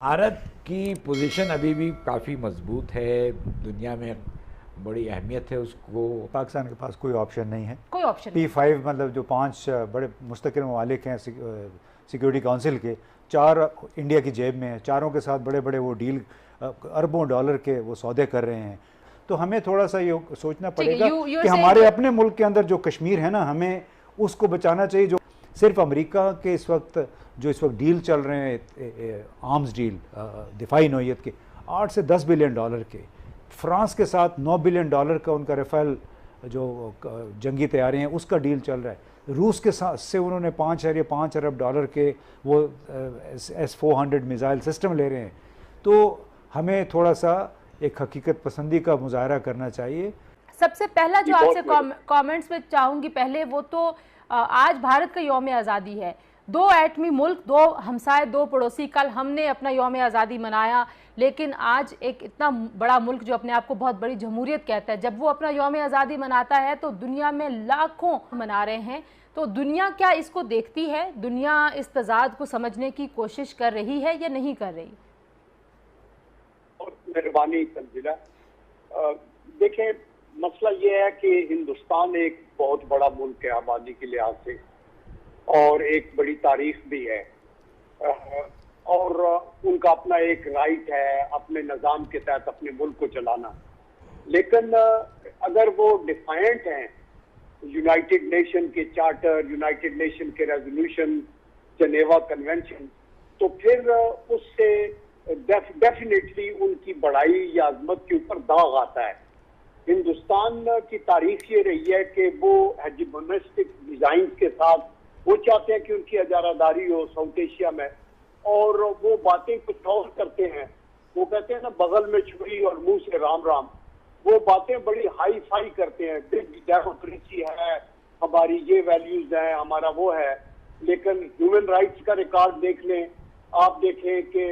भारत की पोजीशन अभी भी काफ़ी मजबूत है, दुनिया में बड़ी अहमियत है उसको। पाकिस्तान के पास कोई ऑप्शन नहीं है। कोई ऑप्शन नहीं। P5 मतलब जो 5 बड़े मुस्तकिल ममालिक हैं सिक्योरिटी काउंसिल के, 4 इंडिया की जेब में हैं, चारों के साथ बड़े बड़े वो डील अरबों डॉलर के वो सौदे कर रहे हैं। तो हमें थोड़ा सा ये सोचना पड़ेगा कि हमारे अपने मुल्क के अंदर जो कश्मीर है ना, हमें उसको बचाना चाहिए। जो सिर्फ अमेरिका के इस वक्त डील चल रहे हैं, आर्म्स डील दिफाई नौयत के 8 से 10 बिलियन डॉलर के, फ्रांस के साथ 9 बिलियन डॉलर का उनका राफेल जो जंगी तैयारी हैं उसका डील चल रहा है। रूस के साथ से उन्होंने 5.5 अरब डॉलर के वो S-400 मिसाइल सिस्टम ले रहे हैं। तो हमें थोड़ा सा एक हकीकत पसंदी का मुजाहरा करना चाहिए। सबसे पहला जो आपसे कमेंट्स में चाहूंगी, पहले वो तो आज भारत का यौम आज़ादी है, 2 एटमी मुल्क, 2 हमसाए, 2 पड़ोसी। कल हमने अपना यौम आज़ादी मनाया, लेकिन आज एक इतना बड़ा मुल्क जो अपने आप को बहुत बड़ी जमहूरियत कहता है, जब वो अपना यौम आज़ादी मनाता है तो दुनिया में लाखों मना रहे हैं। तो दुनिया क्या इसको देखती है? दुनिया इस तजाद को समझने की कोशिश कर रही है या नहीं कर रही? मेहरबानी तंजीला। देखें, मसला ये है कि हिंदुस्तान एक बहुत बड़ा मुल्क है आबादी के लिहाज से, और एक बड़ी तारीख भी है, और उनका अपना एक राइट है अपने निज़ाम के तहत अपने मुल्क को चलाना। लेकिन अगर वो डिफाइंट हैं यूनाइटेड नेशन के चार्टर, यूनाइटेड नेशन के रेजोल्यूशन, जनेवा कन्वेंशन, तो फिर उससे डेफिनेटली उनकी बड़ाई या अजमत के ऊपर दाग आता है। हिंदुस्तान की तारीख ये रही है कि वो हेजिमोनिस्टिक डिजाइन के साथ वो चाहते हैं कि उनकी अजारादारी हो साउथ एशिया में, और वो बातें कुछ और करते हैं। वो कहते हैं ना, बगल में छुरी और मुंह से राम राम। वो बातें बड़ी हाई फाई करते हैं, बिग डेमोक्रेसी है हमारी, ये वैल्यूज हैं हमारा, वो है। लेकिन ह्यूमन राइट्स का रिकॉर्ड देख लें आप, देखें कि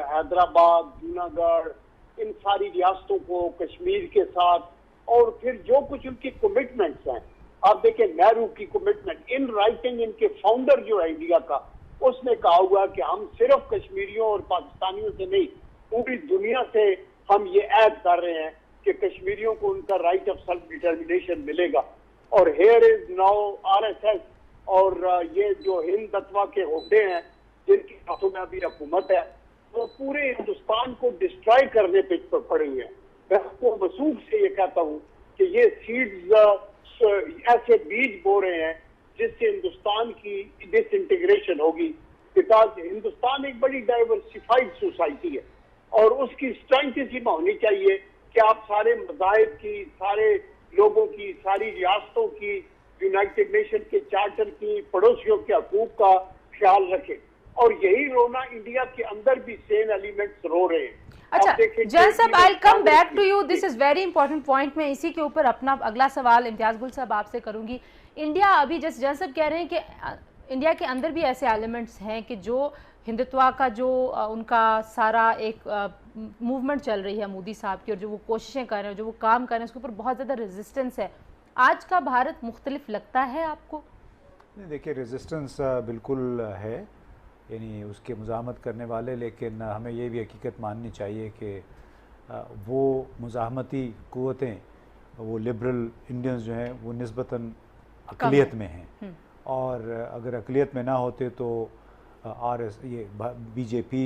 हैदराबाद, जूनागढ़, इन सारी रियासतों को कश्मीर के साथ, और फिर जो कुछ उनकी कमिटमेंट्स हैं आप देखें, नेहरू की कमिटमेंट इन राइटिंग, इनके फाउंडर जो है इंडिया का, उसने कहा हुआ कि हम सिर्फ कश्मीरियों और पाकिस्तानियों से नहीं, पूरी दुनिया से हम ये ऐड कर रहे हैं कि कश्मीरियों को उनका राइट ऑफ सेल्फ डिटर्मिनेशन मिलेगा। और हेयर इज नाउ RSS और ये जो हिंद तत्वा के होते हैं जिनके हाथों में अभी हुकूमत है, वो पूरे हिंदुस्तान को डिस्ट्रॉय करने पे पड़े हुए हैं। मैं आपको वसूख से ये कहता हूँ कि ये सीड्स ऐसे बीज बो रहे हैं जिससे हिंदुस्तान की डिसइंटीग्रेशन होगी। बिकॉज हिंदुस्तान एक बड़ी डाइवर्सिफाइड सोसाइटी है, और उसकी स्ट्रेंथ इसी में होनी चाहिए कि आप सारे मज़ाहिब की, सारे लोगों की, सारी रियासतों की, यूनाइटेड नेशन के चार्टर की, पड़ोसियों के हकूक का ख्याल रखें। और यही रोना इंडिया के अंदर भी सेम एलिमेंट्स रो रहे हैं। अच्छा जय साहब, I come back to you, this is very important point. मैं इसी के ऊपर अपना अगला सवाल इम्तियाज गुल साहब आपसे करूंगी। इंडिया अभी जैसे जय साहब कह रहे हैं कि इंडिया के अंदर भी ऐसे एलिमेंट्स हैं कि जो हिंदुत्व का जो उनका सारा एक मूवमेंट चल रही है मोदी साहब की, और जो वो कोशिशें कर रहे हैं, जो वो काम कर रहे हैं, उसके ऊपर बहुत ज़्यादा रेजिस्टेंस है। आज का भारत मुख्तलिफ लगता है आपको? नहीं, देखिए रेजिस्टेंस बिल्कुल है, यानी उसके मुज़ाहमत करने वाले, लेकिन हमें ये भी हकीकत माननी चाहिए कि वो मुज़ाहमती क़ुव्वतें, वो लिबरल इंडियंस जो हैं वो निस्बतन अक़लियत में हैं, और अगर अक़लियत में ना होते तो ये BJP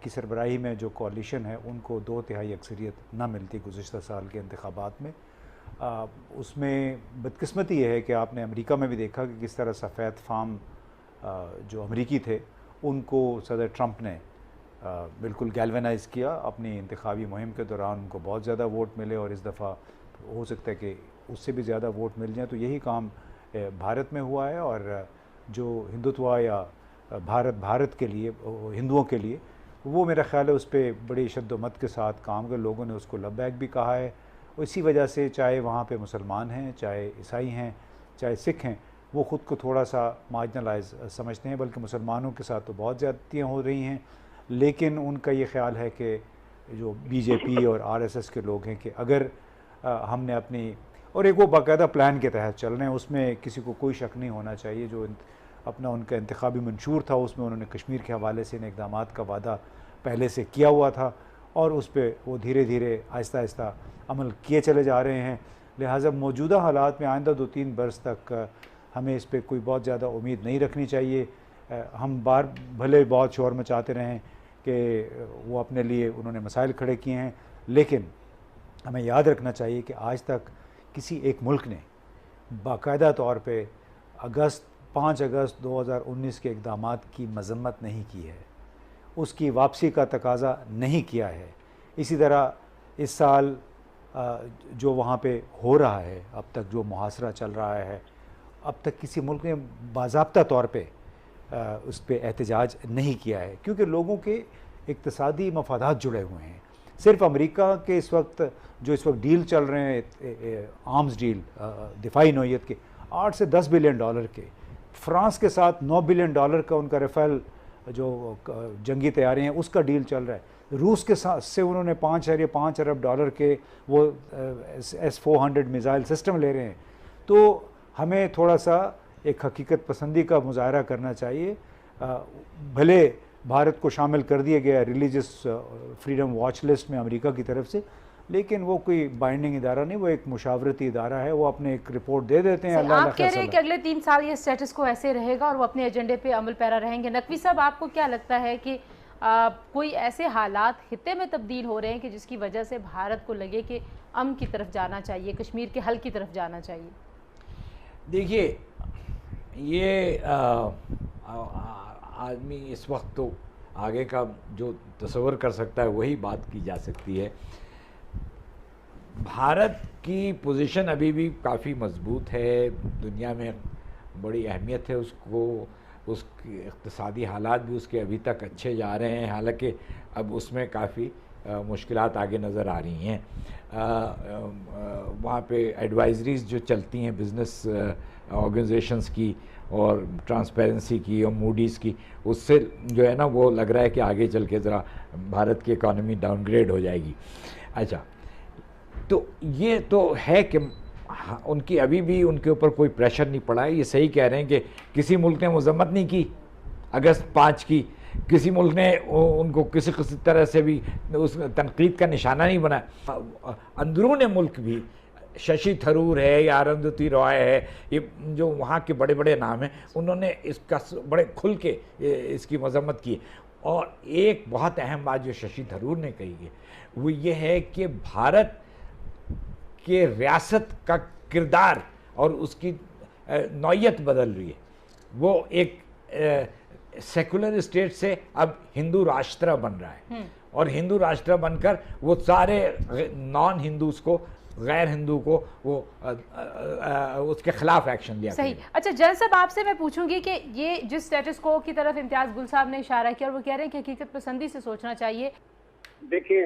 की सरबराही में जो कोalition है उनको 2/3 अक्सरियत ना मिलती गुज़िश्ता साल के इंतखाबात में। उसमें बदकिस्मती ये है कि आपने अमेरिका में भी देखा कि किस तरह सफ़ेद फार्म जो अमेरिकी थे उनको सदर ट्रंप ने बिल्कुल गैल्वेनाइज़ किया अपनी इंतखाबी मुहिम के दौरान। उनको बहुत ज़्यादा वोट मिले, और इस दफ़ा हो सकता है कि उससे भी ज़्यादा वोट मिल जाए। तो यही काम भारत में हुआ है, और जो हिंदुत्व या भारत के लिए, हिंदुओं के लिए, वो मेरा ख़्याल है उस पर बड़ी शद्दोमत के साथ काम कर, लोगों ने उसको लब्बैक भी कहा है। इसी वजह से चाहे वहाँ पे मुसलमान हैं, चाहे ईसाई हैं, चाहे सिख हैं, वो ख़ुद को थोड़ा सा मार्जिनलाइज समझते हैं। बल्कि मुसलमानों के साथ तो बहुत ज़्यादतियाँ हो रही हैं, लेकिन उनका ये ख्याल है कि जो BJP और RSS के लोग हैं कि अगर हमने अपनी, और एक वो बाकायदा प्लान के तहत चल रहे हैं, उसमें किसी को कोई शक नहीं होना चाहिए। जो अपना उनका इंतखाबी मंशूर था, उसमें उन्होंने कश्मीर के हवाले से इन इक़दाम का वादा पहले से किया हुआ था और उस पर वो धीरे धीरे आहिस्ता आहिस्ता अमल किए चले जा रहे हैं। लिहाजा मौजूदा हालात में आइंदा 2-3 बरस तक हमें इस पर कोई बहुत ज़्यादा उम्मीद नहीं रखनी चाहिए। हम भले बहुत शोर मचाते रहें कि वो अपने लिए उन्होंने मसाइल खड़े किए हैं, लेकिन हमें याद रखना चाहिए कि आज तक किसी एक मुल्क ने बाकायदा तौर पे 5 अगस्त 2019 के इक़दाम की मज़म्मत नहीं की है, उसकी वापसी का तकाज़ा नहीं किया है। इसी तरह इस साल जो वहाँ पे हो रहा है, अब तक जो मुहासरा चल रहा है, अब तक किसी मुल्क ने बाज़ाब्ता तौर पे उस पर एहतजाज नहीं किया है, क्योंकि लोगों के इक़्तिसादी मफादात जुड़े हुए हैं। सिर्फ अमेरिका के इस वक्त डील चल रहे हैं, आर्म्स डील दिफाई नौइयत के 8 से 10 बिलियन डॉलर के, फ्रांस के साथ 9 बिलियन डॉलर का उनका राफेल जो जंगी तैयारी हैं उसका डील चल रहा है। रूस के साथ से उन्होंने 5.5 अरब डॉलर के वो S-400 मिसाइल सिस्टम ले रहे हैं। तो हमें थोड़ा सा एक हकीकत पसंदी का मुजाहरा करना चाहिए। भले भारत को शामिल कर दिया गया रिलीजियस फ्रीडम वॉच लिस्ट में अमेरिका की तरफ से, लेकिन वो कोई बाइंडिंग इदारा नहीं, वो एक मुशावरती इदारा है। वो अपने एक रिपोर्ट दे देते हैं। आप कह रहे हैं कि अगले 3 साल ये स्टेटस को ऐसे रहेगा और वो अपने एजेंडे पे अमल पैरा रहेंगे। नकवी साहब, आपको क्या लगता है कि कोई ऐसे हालात खित्ते में तब्दील हो रहे हैं कि जिसकी वजह से भारत को लगे कि अमन की तरफ जाना चाहिए, कश्मीर के हल की तरफ जाना चाहिए? देखिए, ये आदमी इस वक्त तो आगे का जो तस्वर कर सकता है वही बात की जा सकती है। भारत की पोजीशन अभी भी काफ़ी मजबूत है, दुनिया में बड़ी अहमियत है उसको, उसकी इक़्तिसादी हालात भी उसके अभी तक अच्छे जा रहे हैं, हालांकि अब उसमें काफ़ी मुश्किलात आगे नज़र आ रही हैं। वहाँ पे एडवाइजरीज़ जो चलती हैं बिज़नेस ऑर्गेनाइजेशंस की और ट्रांसपेरेंसी की और मूडीज़ की, उससे जो है ना वो लग रहा है कि आगे चल के ज़रा भारत की इकॉनमी डाउनग्रेड हो जाएगी। अच्छा, तो ये तो है कि उनकी अभी भी उनके ऊपर कोई प्रेशर नहीं पड़ा है। ये सही कह रहे हैं कि किसी मुल्क ने मजम्मत नहीं की अगस्त 5 की, किसी मुल्क ने उनको किसी तरह से भी उस तनकीद का निशाना नहीं बनाया। अंदरून मुल्क भी शशि थरूर है या अरुंधति रॉय है, ये जो वहाँ के बड़े बड़े नाम हैं, उन्होंने इसका बड़े खुल के इसकी मजम्मत की। और एक बहुत अहम बात जो शशि थरूर ने कही है वो ये है कि भारत के रियासत का किरदार और उसकी नौइयत बदल रही है। वो एक सेकुलर स्टेट से अब हिंदू राष्ट्र बन रहा है और हिंदू राष्ट्र बनकर वो सारे नॉन हिंदूज को, गैर हिंदू को वो उसके खिलाफ एक्शन लिया। सही। अच्छा जैन साहब, आपसे मैं पूछूंगी कि ये जिस स्टेटस को की तरफ इम्तियाज गुल साहब ने इशारा किया और वो कह रहे हैं कि हकीकत पसंदी से सोचना चाहिए। देखिए